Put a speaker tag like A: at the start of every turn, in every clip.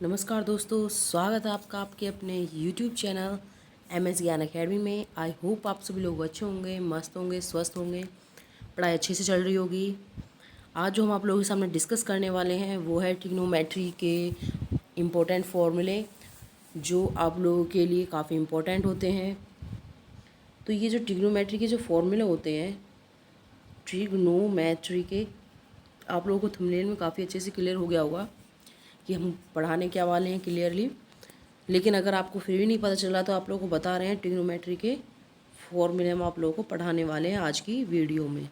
A: नमस्कार दोस्तों, स्वागत है आपका आपके अपने YouTube चैनल MS ज्ञान अकेडमी में। आई होप आप सभी लोग अच्छे होंगे, मस्त होंगे, स्वस्थ होंगे, पढ़ाई अच्छे से चल रही होगी। आज जो हम आप लोगों के सामने डिस्कस करने वाले हैं वो है ट्रिग्नोमेट्री के इम्पोर्टेंट फॉर्मूले, जो आप लोगों के लिए काफ़ी इम्पोर्टेंट होते हैं। तो ये जो ट्रिग्नोमेट्री के जो फॉर्मूले होते हैं, ट्रिग्नोमेट्री के, आप लोगों को थंबनेल में काफ़ी अच्छे से क्लियर हो गया होगा कि हम पढ़ाने क्या वाले हैं क्लियरली। लेकिन अगर आपको फिर भी नहीं पता चला तो आप लोगों को बता रहे हैं, ट्रिग्नोमेट्री के फॉर्मूले हम आप लोगों को पढ़ाने वाले हैं आज की वीडियो में।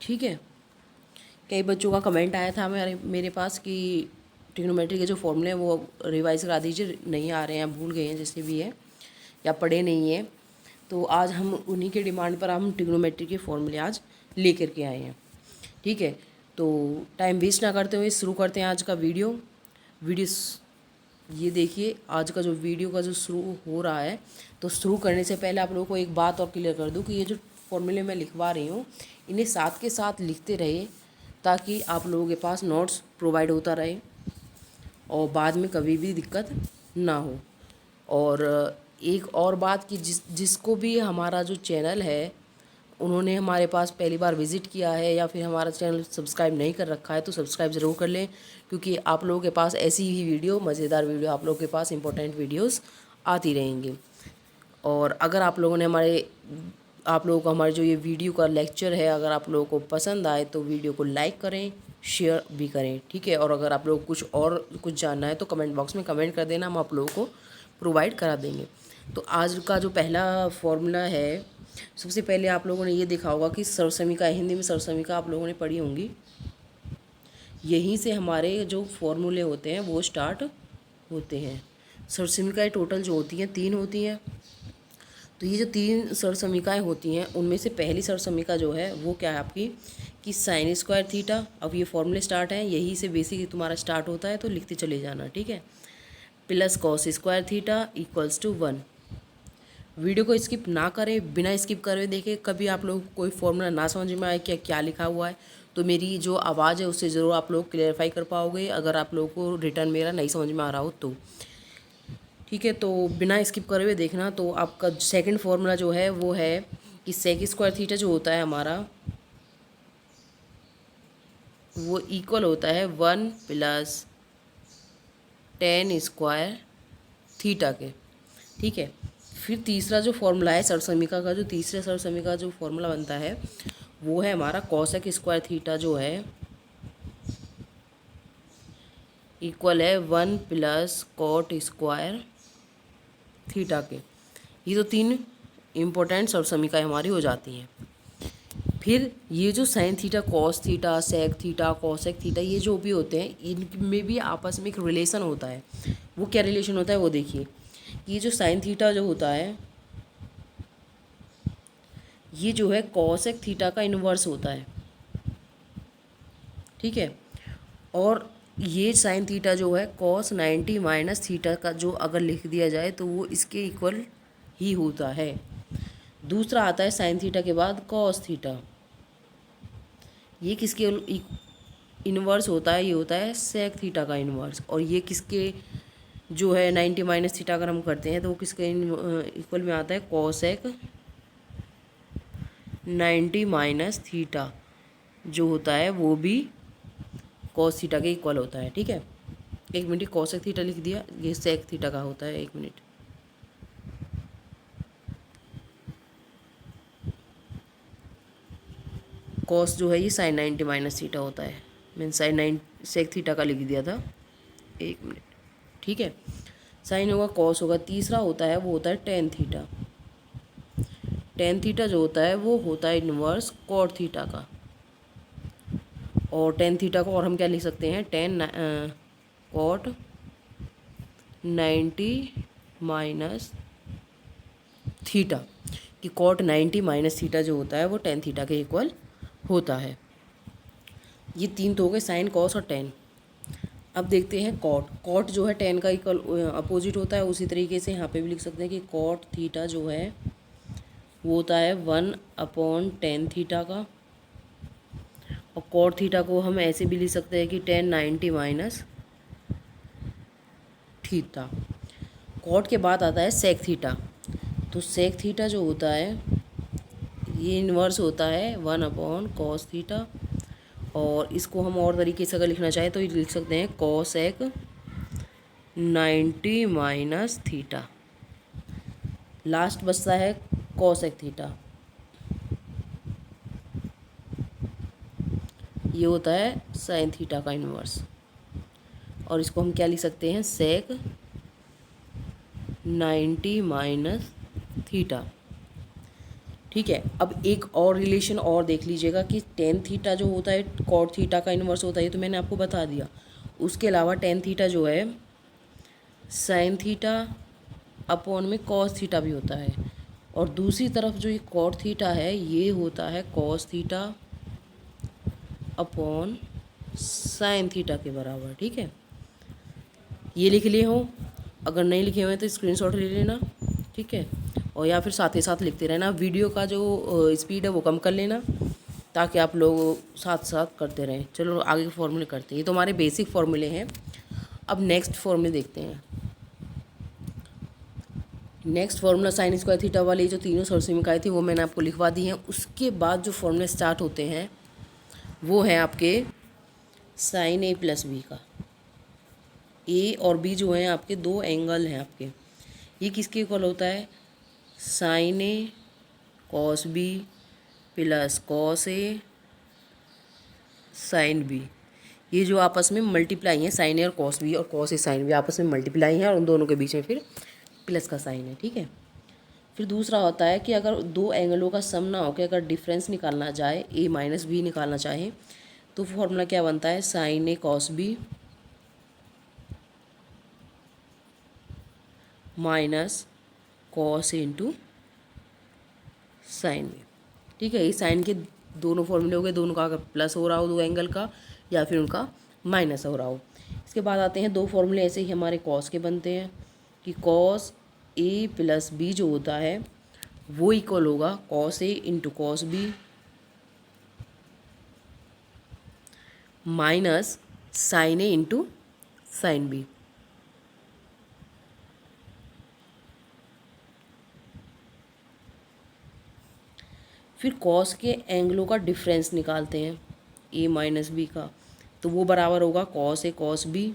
A: ठीक है, कई बच्चों का कमेंट आया था मेरे पास कि ट्रिग्नोमेट्री के जो फॉर्मूले हैं वो रिवाइज करा दीजिए, नहीं आ रहे हैं, भूल गए हैं जैसे भी है, या पढ़े नहीं हैं। तो आज हम उन्हीं के डिमांड पर हम ट्रिग्नोमेट्री के फॉर्मूले आज लेकर के आए हैं। ठीक है, तो टाइम वेस्ट ना करते हुए शुरू करते हैं आज का वीडियो। ये देखिए, आज का जो वीडियो का जो शुरू हो रहा है, तो शुरू करने से पहले आप लोगों को एक बात और क्लियर कर दूं कि ये जो फॉर्मूले मैं लिखवा रही हूँ, इन्हें साथ के साथ लिखते रहे ताकि आप लोगों के पास नोट्स प्रोवाइड होता रहे और बाद में कभी भी दिक्कत ना हो। और एक और बात कि जिसको भी हमारा जो चैनल है, उन्होंने हमारे पास पहली बार विज़िट किया है या फिर हमारा चैनल सब्सक्राइब नहीं कर रखा है, तो सब्सक्राइब ज़रूर कर लें, क्योंकि आप लोगों के पास ऐसी ही वीडियो, मज़ेदार वीडियो, आप लोगों के पास इंपॉर्टेंट वीडियोस आती रहेंगी। और अगर आप लोगों ने आप लोगों को हमारे जो ये वीडियो का लेक्चर है, अगर आप लोगों को पसंद आए तो वीडियो को लाइक करें, शेयर भी करें। ठीक है, और अगर आप लोग कुछ जानना है तो कमेंट बॉक्स में कमेंट कर देना, हम आप लोगों को प्रोवाइड करा देंगे। तो आज का जो पहला फॉर्मूला है, सबसे पहले आप लोगों ने ये देखा होगा कि सर्वसमीका, हिंदी में सर्वसमीका आप लोगों ने पढ़ी होंगी। यहीं से हमारे जो फॉर्मूले होते हैं वो स्टार्ट होते हैं। सर्वसमीकाएँ टोटल जो होती हैं 3 होती हैं। तो ये जो 3 सर्वसमीकाएँ होती हैं, उनमें से पहली सर्वसमीका जो है वो क्या है आपकी, कि साइन स्क्वायर थीटा। अब ये फॉर्मूले स्टार्ट हैं, यहीं से बेसिक तुम्हारा स्टार्ट होता है, तो लिखते चले जाना। ठीक है, plus cos square theta equals to 1। Video को स्किप ना करें, बिना स्किप करे देखें। कभी आप लोग कोई फॉर्मूला ना समझ में आए क्या क्या लिखा हुआ है, तो मेरी जो आवाज़ है उससे ज़रूर आप लोग क्लियरफाई कर पाओगे, अगर आप लोगों को रिटर्न मेरा नहीं समझ में आ रहा हो तो। ठीक है, तो बिना स्किप करे हुए देखना। तो आपका सेकंड फार्मूला जो है वो है कि सेक स्क्वायर थीटा जो होता है हमारा, वो इक्वल होता है 1 प्लस टेन स्क्वायर थीटा के। ठीक है, फिर तीसरा जो फॉर्मूला है सर्वसमीका का, जो तीसरे सर्वसमीका का जो फॉर्मूला बनता है वो है हमारा कॉसेक स्क्वायर थीटा, जो है इक्वल है 1 प्लस कॉट स्क्वायर थीटा के। ये तो 3 इम्पोर्टेंट सर्वसमीकाएँ हमारी हो जाती हैं। फिर ये जो sine theta, cos theta, sec theta, cosec theta, ये जो भी होते हैं, इनमें भी आपस में एक रिलेशन होता है। वो क्या रिलेशन होता है वो देखिए। ये जो साइन थीटा जो होता है, ये जो है कॉसेक थीटा का इन्वर्स होता है। ठीक है, और ये साइन थीटा जो है कॉस 90 माइनस थीटा का जो अगर लिख दिया जाए तो वो इसके इक्वल ही होता है। दूसरा आता है साइन थीटा के बाद कॉस थीटा, ये किसके इन्वर्स होता है, ये होता है सेक थीटा का इन्वर्स। और ये किसके जो है 90 माइनस थीटा अगर हम करते हैं तो वो किसके इक्वल में आता है, कॉसेक 90 माइनस थीटा जो होता है वो भी कॉस थीटा के इक्वल होता है। ठीक है, एक मिनट, कॉसेक थीटा लिख दिया, ये सेक थीटा का होता है, एक मिनट। कॉस जो है ये साइन 90 माइनस थीटा होता है, मैंने साइन 9 सेक थीटा का लिख दिया था, एक मिनट। ठीक है, साइन होगा, कॉस होगा, तीसरा होता है वो होता है टेन थीटा। टेन थीटा जो होता है वो होता है इन्वर्स कॉट थीटा का। और टेन थीटा को और हम क्या लिख सकते हैं, टेन कॉट 90 माइनस थीटा, कि कॉट 90 माइनस थीटा जो होता है वो टेन थीटा के इक्वल होता है। ये 3 तो हो गए, साइन, कॉस और टेन। अब देखते हैं कॉट। कॉट जो है टेन का इक्वल अपोजिट होता है, उसी तरीके से यहाँ पे भी लिख सकते हैं कि कॉट थीटा जो है वो होता है 1/10 थीटा का। और कॉट थीटा को हम ऐसे भी लिख सकते हैं कि 10 90 माइनस थीटा। कॉट के बाद आता है सेक थीटा। तो सेक थीटा जो होता है ये इन्वर्स होता है 1/cos थीटा, और इसको हम और तरीके से अगर लिखना चाहें तो ये लिख सकते हैं cosec 90 माइनस थीटा। लास्ट बचता है cosec थीटा, ये होता है साइन थीटा का इन्वर्स, और इसको हम क्या लिख सकते हैं सेक 90 माइनस थीटा। ठीक है, अब एक और रिलेशन और देख लीजिएगा कि टेन थीटा जो होता है कॉट थीटा का इन्वर्स होता है, तो मैंने आपको बता दिया। उसके अलावा टेन थीटा जो है साइन थीटा अपॉन में कॉस थीटा भी होता है, और दूसरी तरफ जो ये कॉट थीटा है ये होता है cos theta upon sine theta के बराबर। ठीक है, ये लिख लिए हो, अगर नहीं लिखे हुए तो स्क्रीनशॉट ले लेना। ठीक है, और या फिर साथ ही साथ लिखते रहना। वीडियो का जो स्पीड है वो कम कर लेना ताकि आप लोग साथ साथ करते रहें। चलो आगे के फॉर्मूले करते हैं, ये तो हमारे बेसिक फॉर्मूले हैं। अब नेक्स्ट फॉर्मूले देखते हैं। Next formula sine square theta वाली जो तीनों सरसीमिकाएँ थी वो मैंने आपको लिखवा दी हैं। उसके बाद जो फॉर्मूले स्टार्ट होते हैं वो है आपके साइन ए प्लस बी का। ए और बी जो हैं आपके दो एंगल हैं आपके, ये किसके इक्वल होता है sign A cos B plus cos A sine B. ये जो आपस में मल्टीप्लाई हैं साइन ए और कॉस बी, और कॉस ए साइन बी आपस में मल्टीप्लाई हैं, और उन दोनों के बीच में फिर प्लस का साइन है। ठीक है, फिर दूसरा होता है कि अगर दो एंगलों का सम ना होकर अगर डिफरेंस निकालना जाए ए माइनस बी निकालना चाहें तो फॉर्मूला क्या बनता है sign A cos B minus cos A into sine B. ठीक है, ये साइन के दोनों फॉर्मूले हो गए, दोनों का अगर प्लस हो रहा हो दो एंगल का या फिर उनका माइनस हो रहा हो। इसके बाद आते हैं दो फॉर्मूले ऐसे ही हमारे कॉस के बनते हैं कि कॉस ए प्लस बी जो होता है वो इक्वल होगा cos A into cos B minus sine A into sine B. फिर कॉस के एंगलों का डिफरेंस निकालते हैं ए माइनस बी का, तो वो बराबर होगा कॉस ए कॉस बी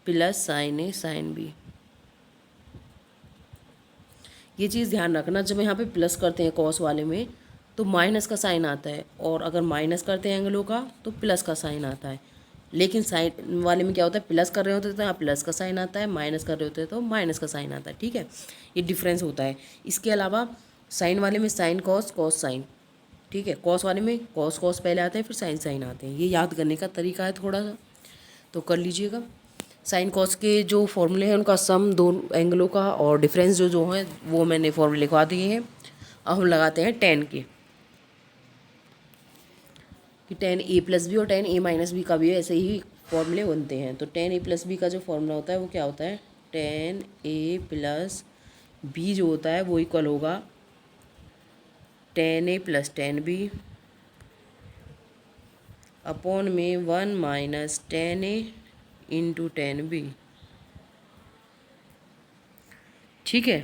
A: प्लस साइन ए साइन बी। ये चीज़ ध्यान रखना, जब यहाँ पे प्लस करते हैं कॉस वाले में तो माइनस का साइन आता है, और अगर माइनस करते हैं एंगलों का तो प्लस का साइन आता है। लेकिन साइन वाले में क्या होता है प्लस कर रहे होते हैं तो यहाँ प्लस का साइन आता है, माइनस कर रहे होते हैं तो माइनस का साइन आता है। ठीक है, ये डिफरेंस होता है। इसके अलावा साइन वाले में साइन कॉस कॉस साइन। ठीक है, कॉस वाले में कॉस कॉस पहले आते हैं फिर साइन साइन आते हैं। ये याद करने का तरीका है थोड़ा सा, तो कर लीजिएगा। साइन कॉस के जो फॉर्मूले हैं उनका सम दोनों एंगलों का और डिफरेंस जो जो है वो मैंने फॉर्मूले लिखवा दिए हैं। अब हम लगाते हैं टेन के, कि टेन ए प्लस बी और टेन ए माइनस बी का भी ऐसे ही फॉर्मूले बनते हैं। तो टेन ए प्लस बी का जो फॉर्मूला होता है वो क्या होता है टेन ए प्लस बी जो होता है वो इक्वल होगा टेन ए प्लस टेन बी अपॉन में 1 माइनस टेन ए इंटू टेन बी। ठीक है,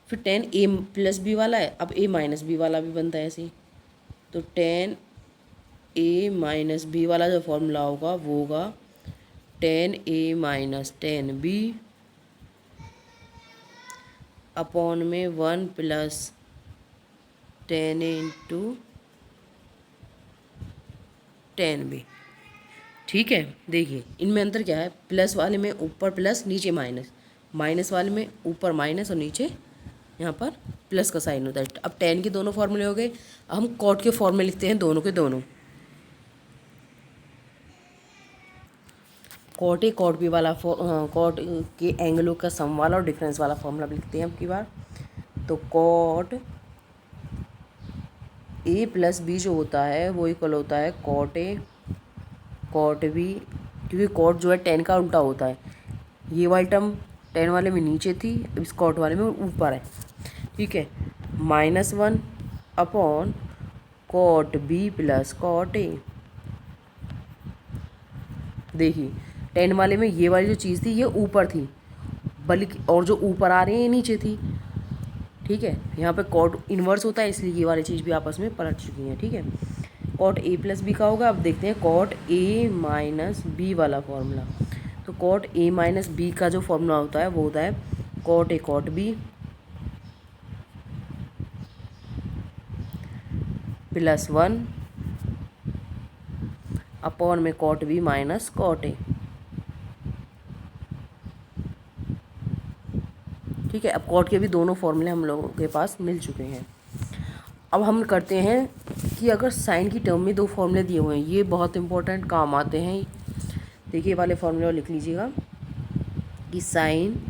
A: फिर टेन ए प्लस बी वाला है, अब ए माइनस बी वाला भी बनता है ऐसे ही। तो टेन ए माइनस बी वाला जो फॉर्मूला होगा वो होगा टेन ए माइनस टेन बी अपॉन में 1 प्लस टेन ए इंटू टेन बी। ठीक है, देखिए इनमें अंतर क्या है, प्लस वाले में ऊपर प्लस नीचे माइनस, माइनस वाले में ऊपर माइनस और नीचे यहाँ पर प्लस का साइन होता है। अब टेन के दोनों फॉर्मूले हो गए। अब हम कॉट के फॉर्मूले लिखते हैं दोनों के दोनों। कॉट ए कॉट बी वाला कॉट के एंगलों का सम वाला और डिफरेंस वाला फॉर्मूला लिखते हैं अब की बार। तो कॉट ए प्लस बी जो होता है वो इक्वल होता है कॉट ए कॉट बी, क्योंकि कॉट जो है टेन का उल्टा होता है। ये वाली टर्म टेन वाले में नीचे थी, अब इस कॉट वाले में ऊपर है। ठीक है, -1 upon cot B plus cot A देखिए 10 वाले में ये वाली जो चीज़ थी ये ऊपर थी, बल्कि और जो ऊपर आ रहे हैं ये नीचे थी। ठीक है, यहाँ पे कॉट इन्वर्स होता है इसलिए ये वाली चीज़ भी आपस में पलट चुकी हैं। ठीक है, कॉट ए प्लस बी का होगा। अब देखते हैं कॉट ए माइनस बी वाला फॉर्मूला। तो कॉट ए माइनस बी का जो फॉर्मूला होता है वो होता है cot A cot B plus 1 upon में cot B minus cot A. ठीक है, अब कॉट के भी दोनों फॉर्मूले हम लोगों के पास मिल चुके हैं। अब हम करते हैं कि अगर साइन की टर्म में दो फॉर्मूले दिए हुए हैं, ये बहुत इंपॉर्टेंट काम आते हैं। देखिए वाले फॉर्मूले लिख लीजिएगा कि साइन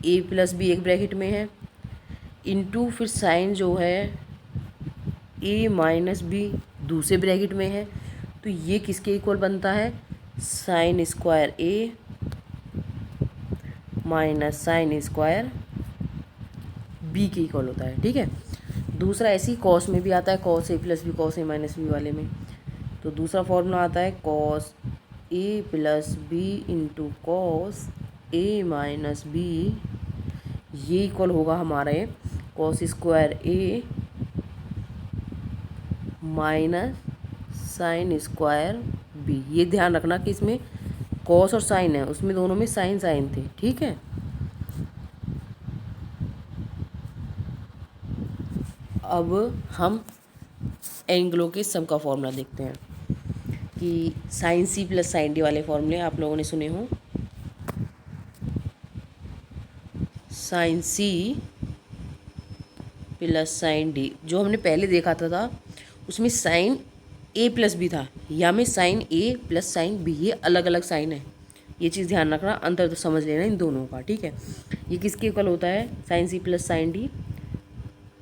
A: ए प्लस बी एक ब्रैकेट में है इनटू फिर साइन जो है ए माइनस बी दूसरे ब्रैकेट में है। तो ये किसके इक्वल बनता है, sine square A minus sine square B के इक्वल होता है। ठीक है, दूसरा ऐसी कॉस में भी आता है, cos A plus B cos A minus B वाले में। तो दूसरा फॉर्मूला आता है cos A plus B into cos A minus B, ये इक्वल होगा हमारे cos square A minus sine square B. ये ध्यान रखना कि इसमें कॉस और साइन है, उसमें दोनों में साइन साइन थे। ठीक है, अब हम एंगलों के सम का फॉर्मूला देखते हैं कि sine C plus sine D वाले फॉर्मूले आप लोगों ने सुने हों। Sine C plus sine D जो हमने पहले देखा था उसमें साइन ए प्लस बी था, या में साइन ए प्लस साइन बी, ये अलग अलग साइन है। ये चीज़ ध्यान रखना, अंतर तो समझ लेना इन दोनों का। ठीक है, ये किसके इक्वल होता है, sine C plus sine D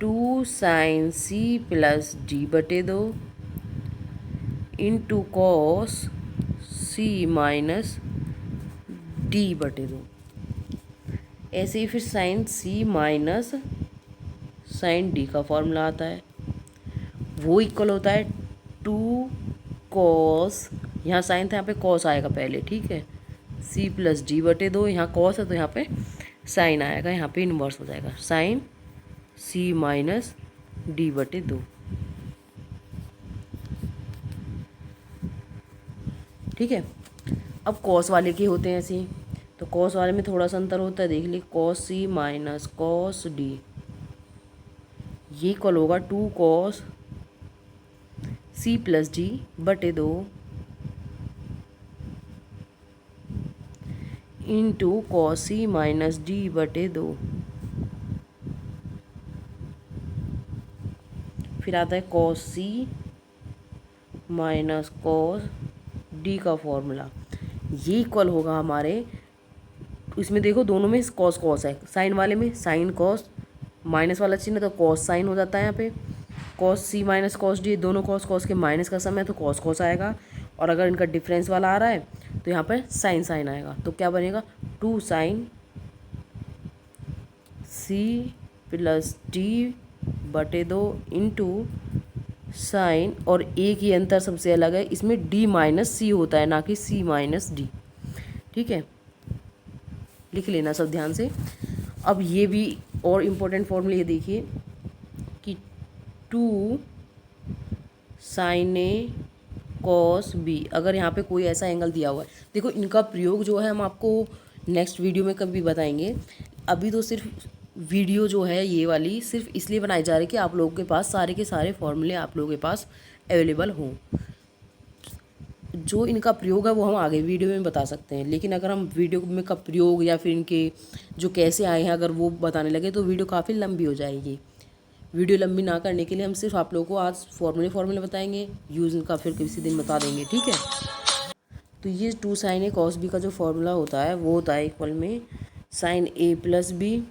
A: 2 sine C plus D बटे 2 into cos C minus D बटे 2। ऐसे ही फिर sine C minus sine D का फॉर्मूला आता है, वो इक्वल होता है 2 कॉस, यहाँ साइन था यहाँ पे कॉस आएगा पहले। ठीक है, सी प्लस डी बटे 2, यहाँ कॉस है तो यहाँ पे साइन आएगा, यहाँ पे इन्वर्स हो जाएगा साइन सी माइनस डी बटे 2। ठीक है, अब कॉस वाले के होते हैं ऐसे ही, तो कॉस वाले में थोड़ा सा अंतर होता है, देख ली cos C minus cos D, ये इक्वल होगा 2 कॉस सी प्लस डी बटे 2 into cos C minus D बटे 2। फिर आता है cos C minus cos D का फॉर्मूला, ये इक्वल होगा हमारे, इसमें देखो दोनों में कॉस कॉस है, साइन वाले में साइन कॉस, माइनस वाला चिन्ह तो कॉस साइन हो जाता है। यहाँ पे cos C minus cos D, दोनों कॉस कॉस के माइनस का सम है तो कॉस कॉस आएगा, और अगर इनका डिफरेंस वाला आ रहा है तो यहाँ पर साइन साइन आएगा। तो क्या बनेगा 2 साइन सी प्लस डी बटे 2 इंटू साइन, और एक ही अंतर सबसे अलग है, इसमें डी माइनस सी होता है ना कि सी माइनस डी। ठीक है, लिख लेना सब ध्यान से। अब ये भी और इम्पोर्टेंट फॉर्मूले ये देखिए कि 2 साइन ए कॉस बी, अगर यहाँ पे कोई ऐसा एंगल दिया हुआ है, देखो इनका प्रयोग जो है हम आपको नेक्स्ट वीडियो में कभी बताएंगे। अभी तो सिर्फ वीडियो जो है ये वाली सिर्फ इसलिए बनाई जा रही है कि आप लोगों के पास सारे के सारे फॉर्मूले आप लोगों के पास अवेलेबल हों। जो इनका प्रयोग है वो हम आगे वीडियो में बता सकते हैं, लेकिन अगर हम वीडियो में का प्रयोग या फिर इनके जो कैसे आए हैं अगर वो बताने लगे तो वीडियो काफ़ी लंबी हो जाएगी। वीडियो लंबी ना करने के लिए हम सिर्फ आप लोगों को आज फॉर्मूले बताएंगे, यूज़ इनका फिर किसी दिन बता देंगे। ठीक है, तो ये 2 साइन ए कॉस बी का जो फॉर्मूला होता है वो होता है इक्वल में साइन ए प्लस बी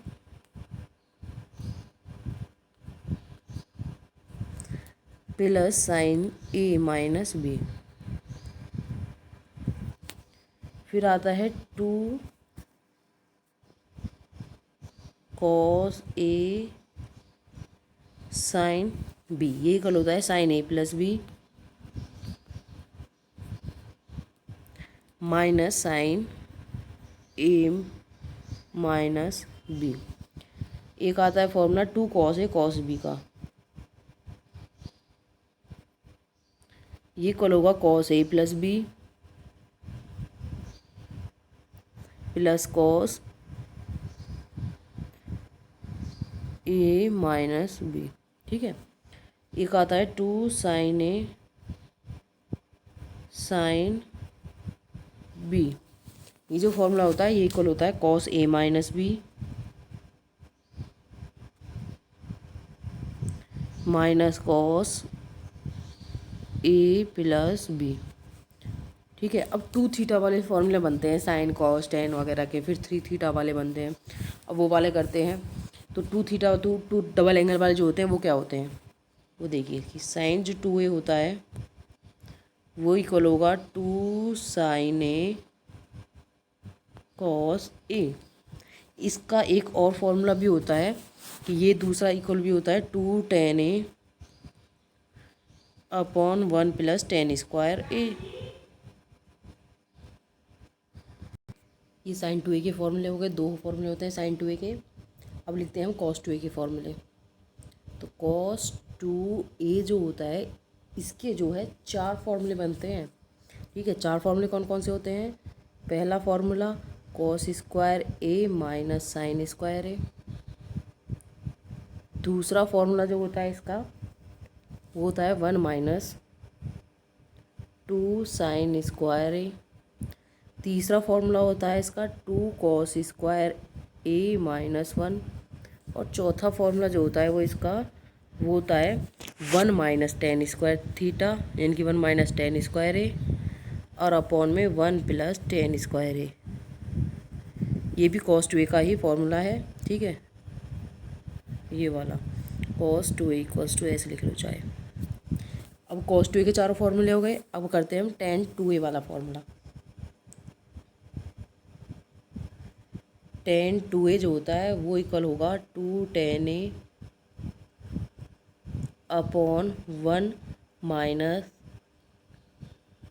A: प्लस साइन ए माइनस बी। फिर आता है 2 कॉस ए साइन बी, ये इक्वल होता है साइन ए प्लस बी माइनस साइन ए माइनस बी। एक आता है formula 2 cos A cos B का, ये इक्वल होगा cos A plus B plus cos A minus B. ठीक है, एक आता है 2 साइन ए साइन बी। ये जो फॉर्मूला होता है ये इक्वल होता है cos A minus B minus cos A plus B. ठीक है, अब 2 थीटा वाले फॉर्मूले बनते हैं साइन कॉस टेन वगैरह के, फिर 3 थीटा वाले बनते हैं। अब वो वाले करते हैं। तो 2 थीटा टू डबल एंगल वाले जो होते हैं वो क्या होते हैं, वो देखिए कि साइन जो 2a होता है वो इक्वल होगा 2 साइन ए कॉस ए। इसका एक और फॉर्मूला भी होता है कि ये दूसरा इक्वल भी होता है 2 टेन ए अपॉन 1 प्लस टेन स्क्वायर ए। ये साइन 2a के फॉर्मूले हो गए, 2 फॉर्मूले होते हैं साइन 2a के। अब लिखते हैं हम कॉस 2a के फॉर्मूले। तो कॉस 2a जो होता है इसके जो है 4 फॉर्मूले बनते हैं। ठीक है, 4 फॉर्मूले कौन कौन से होते हैं। पहला formula cos square A minus sine square ए। दूसरा फॉर्मूला जो होता है इसका वो होता है 1 माइनस 2 साइन स्क्वायर ए। तीसरा फॉर्मूला होता है इसका 2 कॉस स्क्वायर ए माइनस 1। और चौथा फॉर्मूला जो होता है वो होता है 1 माइनस टेन स्क्वायर थीटा, यानी कि 1 माइनस टेन स्क्वायर ए और अपॉन में 1 प्लस टेन स्क्वायर ए। ये भी कॉस 2a का ही फॉर्मूला है। ठीक है, ये वाला कॉस 2a इक्वल्स टू ऐसे लिख लो चाहे। अब कॉस 2a के चारों फॉर्मूले हो गए। अब करते हैं हम टेन 2a वाला फॉर्मूला। टेन 2a जो होता है वो इक्वल होगा 2 टेन ए अपॉन 1 माइनस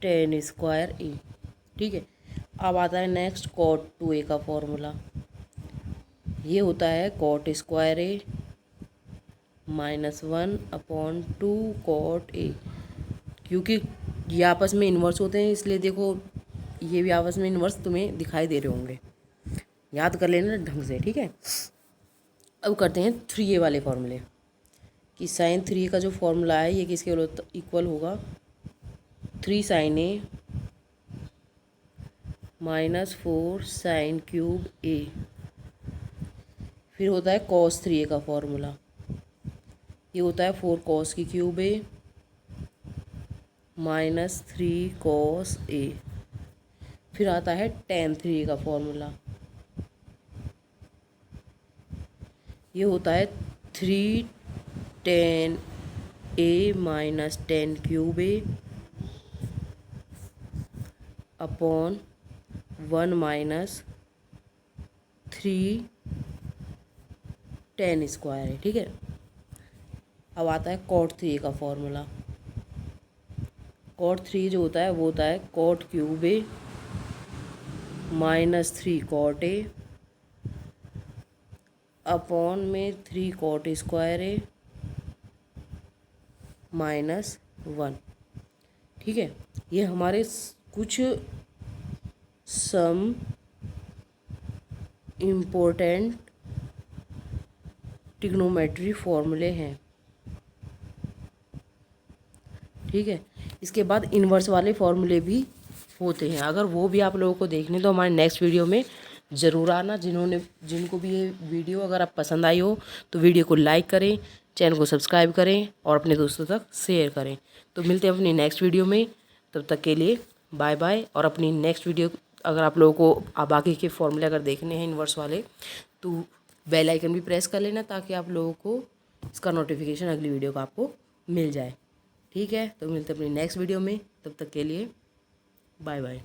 A: टेन स्क्वायर ए। ठीक है, अब आता है नेक्स्ट कॉट 2a का फॉर्मूला। ये होता है cot square A minus 1 upon 2 cot A. क्योंकि ये आपस में इन्वर्स होते हैं इसलिए देखो ये भी आपस में इन्वर्स तुम्हें दिखाई दे रहे होंगे, याद कर लेना ढंग से। ठीक है, अब करते हैं 3a वाले फॉर्मूले कि साइन 3 का जो फॉर्मूला है ये किसके इक्वल होगा 3 साइन ए माइनस 4 साइन क्यूब ए। फिर होता है कॉस 3a का फॉर्मूला, ये होता है 4 कॉस की cube A minus 3 cos A. फिर आता है टेन 3a का फॉर्मूला, ये होता है 3 टेन ए माइनस टेन क्यूब ए अपॉन 1 माइनस 3 टेन स्क्वायर है। ठीक है, अब आता है कॉट 3 का फॉर्मूला। कॉट 3 जो होता है वो होता है cot cube A minus 3 cot A upon में 3 कॉट स्क्वायर ए माइनस 1। ठीक है, ये हमारे कुछ सम इम्पोर्टेंट ट्रिग्नोमेट्री फॉर्मूले हैं। ठीक है, इसके बाद इन्वर्स वाले फॉर्मूले भी होते हैं। अगर वो भी आप लोगों को देखने तो हमारे नेक्स्ट वीडियो में ज़रूर आना। जिनको भी ये वीडियो अगर आप पसंद आई हो तो वीडियो को लाइक करें, चैनल को सब्सक्राइब करें और अपने दोस्तों तक शेयर करें। तो मिलते हैं अपनी नेक्स्ट वीडियो में, तब तक के लिए बाय बाय। और अपनी नेक्स्ट वीडियो अगर आप लोगों को बाकी के फॉर्मूले अगर देखने हैं इन्वर्स वाले तो बेल आइकन भी प्रेस कर लेना ताकि आप लोगों को इसका नोटिफिकेशन अगली वीडियो का आपको मिल जाए। ठीक है, तो मिलते हैं अपनी नेक्स्ट वीडियो में, तब तक के लिए बाय बाय।